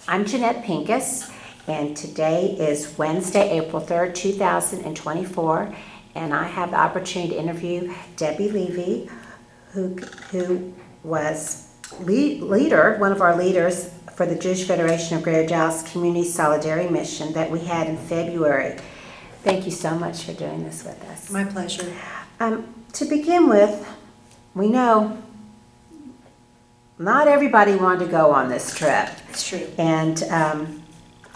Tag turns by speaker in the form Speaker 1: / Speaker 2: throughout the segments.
Speaker 1: I'm Jeanette Pincus, and today is Wednesday, April 3rd, 2024, and I have the opportunity to interview Debbi Levy, who was one of our leaders for the Jewish Federation of Greater Dallas Community Solidarity Mission that we had in February. Thank you so much for doing this with us.
Speaker 2: My pleasure.
Speaker 1: To begin with, we know not everybody wanted to go on this trip.
Speaker 2: It's true.
Speaker 1: And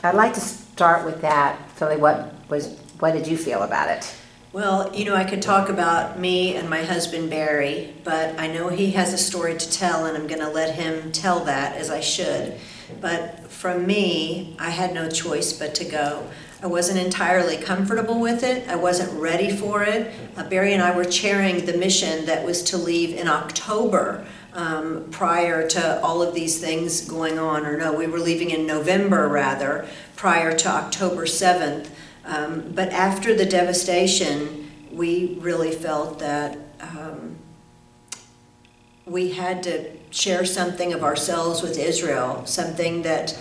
Speaker 1: I'd like to start with that. Philly, what did you feel about it?
Speaker 2: Well, I could talk about me and my husband Barry, but I know he has a story to tell, and I'm going to let him tell that, as I should. But from me, I had no choice but to go. I wasn't entirely comfortable with it. I wasn't ready for it. Barry and I were chairing the mission that was to leave in October, prior to all of these things going on. Or no, we were leaving in November, rather, prior to October 7th. But after the devastation, we really felt that we had to share something of ourselves with Israel, something that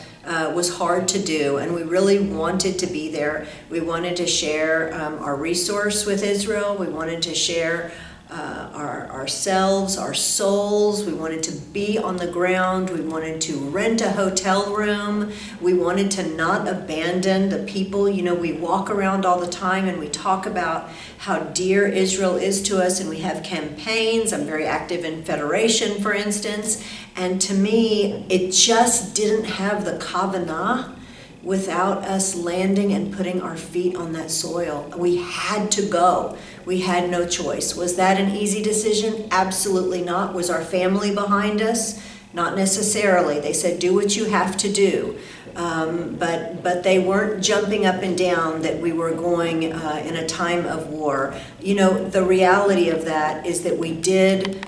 Speaker 2: was hard to do, and we really wanted to be there. We wanted to share our resource with Israel. We wanted to share ourselves, our souls. We wanted to be on the ground. We wanted to rent a hotel room. We wanted to not abandon the people. We walk around all the time and we talk about how dear Israel is to us, and we have campaigns. I'm very active in Federation, for instance, and to me, it just didn't have the kavanah without us landing and putting our feet on that soil. We had to go. We had no choice. Was that an easy decision? Absolutely not. Was our family behind us? Not necessarily. They said, do what you have to do. But they weren't jumping up and down that we were going in a time of war. The reality of that is that we did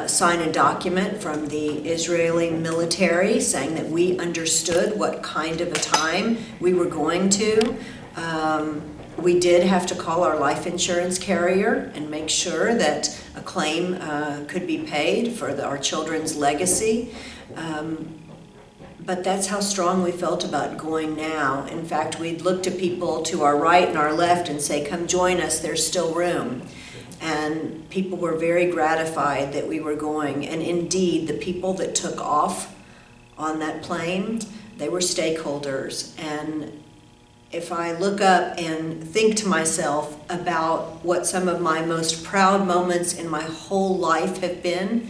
Speaker 2: sign a document from the Israeli military saying that we understood what kind of a time we were going to. We did have to call our life insurance carrier and make sure that a claim could be paid for our children's legacy. But that's how strong we felt about going now. In fact, we'd look to people to our right and our left and say, come join us, there's still room. And people were very gratified that we were going. And indeed, the people that took off on that plane, they were stakeholders. And if I look up and think to myself about what some of my most proud moments in my whole life have been,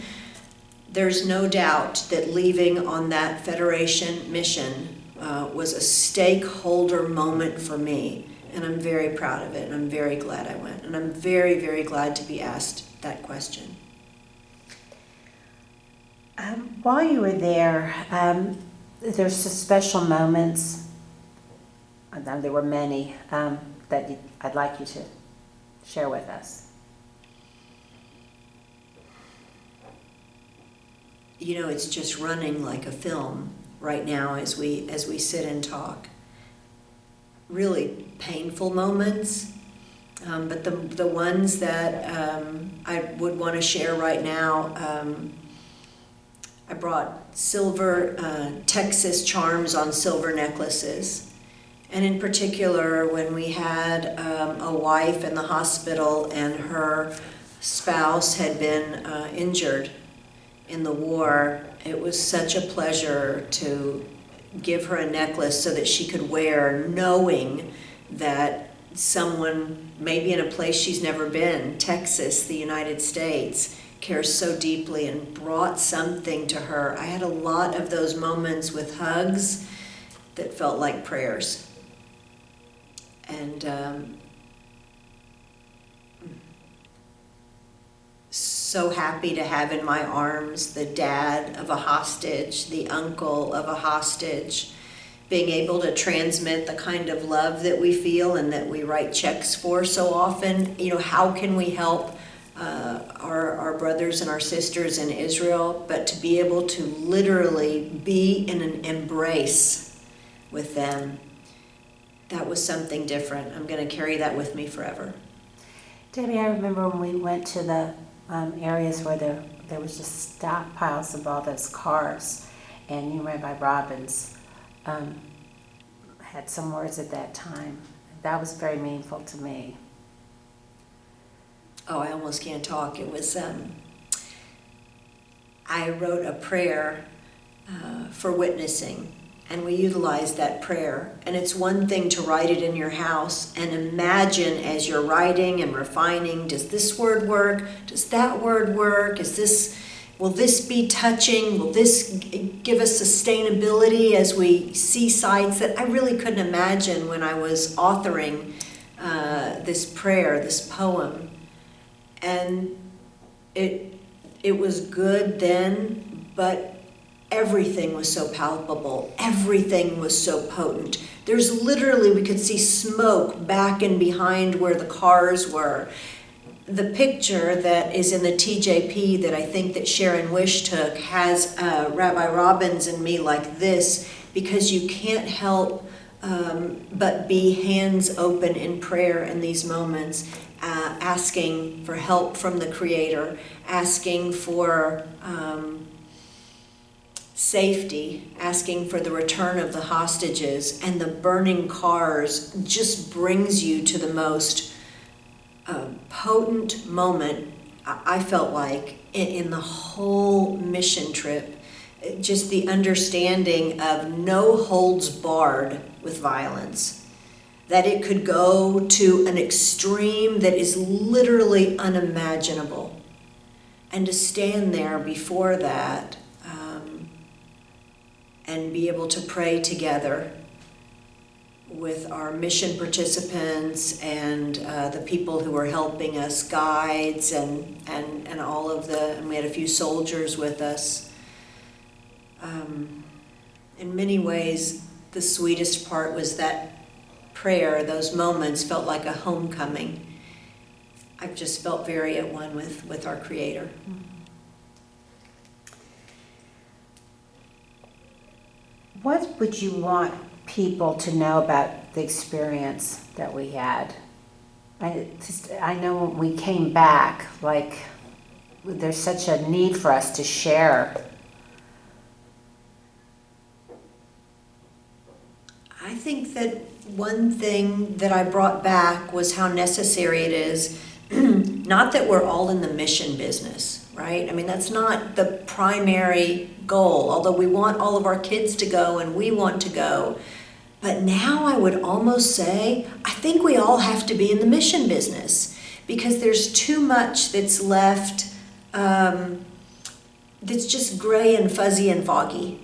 Speaker 2: there's no doubt that leaving on that Federation mission was a stakeholder moment for me. And I'm very proud of it, and I'm very glad I went. And I'm very, very glad to be asked that question.
Speaker 1: While you were there, there's some special moments. There were many that I'd like you to share with us.
Speaker 2: It's just running like a film right now as we sit and talk. Really painful moments, but the ones that I would want to share right now, I brought silver Texas charms on silver necklaces. And in particular, when we had a wife in the hospital and her spouse had been injured in the war, it was such a pleasure to give her a necklace so that she could wear, knowing that someone, maybe in a place she's never been, Texas, the United States, cares so deeply and brought something to her. I had a lot of those moments with hugs that felt like prayers. And so happy to have in my arms the dad of a hostage, the uncle of a hostage, being able to transmit the kind of love that we feel and that we write checks for so often. How can we help our brothers and our sisters in Israel, but to be able to literally be in an embrace with them, that was something different. I'm going to carry that with me forever.
Speaker 1: Debbie, I remember when we went to the areas where there was just stockpiles of all those cars, and you were by Robbins. had some words at that time. That was very meaningful to me.
Speaker 2: Oh, I almost can't talk. It was, I wrote a prayer for witnessing, and we utilized that prayer. And it's one thing to write it in your house and imagine as you're writing and refining, does this word work? Does that word work? Will this be touching? Will this give us sustainability as we see sites that I really couldn't imagine when I was authoring this prayer, this poem. And it was good then, but everything was so palpable. Everything was so potent. There's literally, we could see smoke back and behind where the cars were. The picture that is in the TJP that I think that Sharon Wish took has Rabbi Robbins and me like this, because you can't help but be hands open in prayer in these moments, asking for help from the Creator, asking for safety, asking for the return of the hostages, and the burning cars just brings you to the most potent moment, I felt like, in the whole mission trip. Just the understanding of no holds barred with violence, that it could go to an extreme that is literally unimaginable. And to stand there before that and be able to pray together with our mission participants and the people who were helping us, guides and all of and we had a few soldiers with us. In many ways, the sweetest part was that prayer. Those moments felt like a homecoming. I've just felt very at one with our Creator.
Speaker 1: What would you want people to know about the experience that we had? I know when we came back, like, there's such a need for us to share.
Speaker 2: I think that one thing that I brought back was how necessary it is, not that we're all in the mission business, right? I mean, that's not the primary goal, although we want all of our kids to go and we want to go. But now I would almost say, I think we all have to be in the mission business, because there's too much that's left that's just gray and fuzzy and foggy.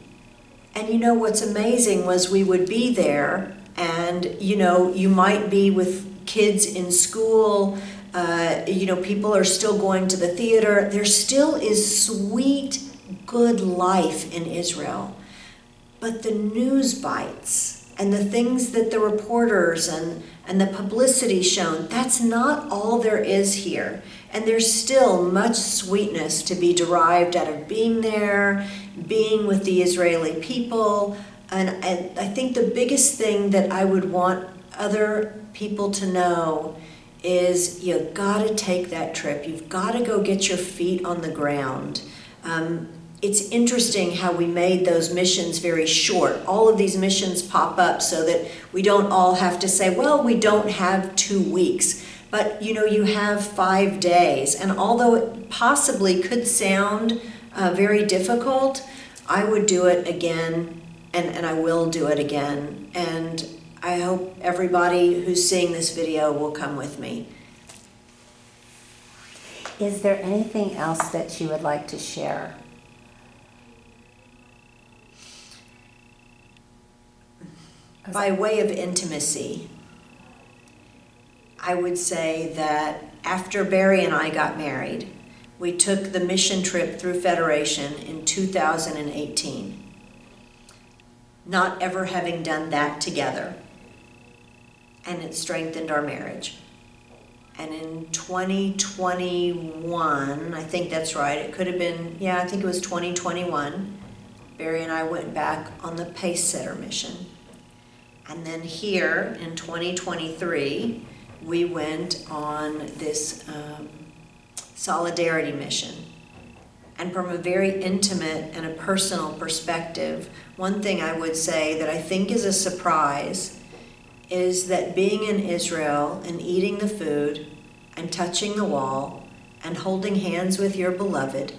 Speaker 2: And you know, what's amazing was we would be there and, you know, you might be with kids in school, you know, people are still going to the theater. There still is sweet, good life in Israel. But the news bites and the things that the reporters and the publicity shown, that's not all there is here. And there's still much sweetness to be derived out of being there, being with the Israeli people. And I think the biggest thing that I would want other people to know is you gotta take that trip. You've gotta go get your feet on the ground. It's interesting how we made those missions very short. All of these missions pop up so that we don't all have to say, well, we don't have 2 weeks. But you know, you have 5 days. And although it possibly could sound very difficult, I would do it again, and I will do it again. And I hope everybody who's seeing this video will come with me.
Speaker 1: Is there anything else that you would like to share?
Speaker 2: By way of intimacy, I would say that after Barry and I got married, we took the mission trip through Federation in 2018, not ever having done that together, and it strengthened our marriage. And in 2021, I think that's right, it could have been, yeah, I think it was 2021, Barry and I went back on the Pace Setter mission. And then here in 2023, we went on this solidarity mission. And from a very intimate and a personal perspective, one thing I would say that I think is a surprise is that being in Israel and eating the food and touching the wall and holding hands with your beloved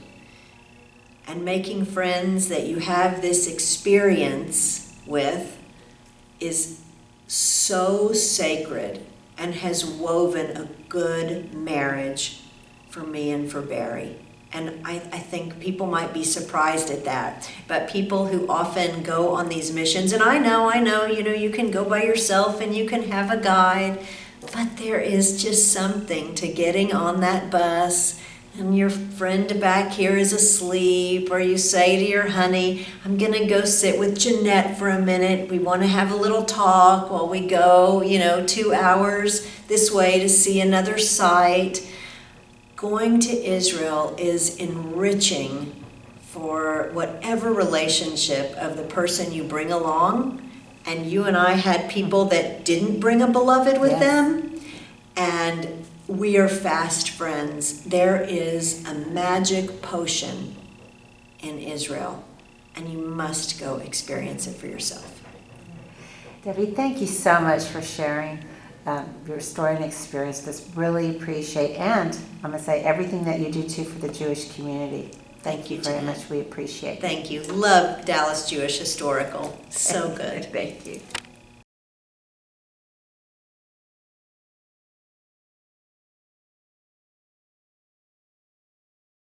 Speaker 2: and making friends that you have this experience with is so sacred and has woven a good marriage for me and for Barry. And I think people might be surprised at that. But people who often go on these missions, and I know, you can go by yourself and you can have a guide, but there is just something to getting on that bus and your friend back here is asleep, or you say to your honey, I'm gonna go sit with Jeanette for a minute. We wanna have a little talk while we go, 2 hours this way to see another site. Going to Israel is enriching for whatever relationship of the person you bring along. And you and I had people that didn't bring a beloved with them, and we are fast friends. There is a magic potion in Israel, and you must go experience it for yourself.
Speaker 1: Debbie, thank you so much for sharing your story and experience. This really appreciate, and I'm going to say everything that you do too for the Jewish community. Thank you very much. We appreciate it.
Speaker 2: Thank you. Love Dallas Jewish Historical. So good.
Speaker 1: Thank you.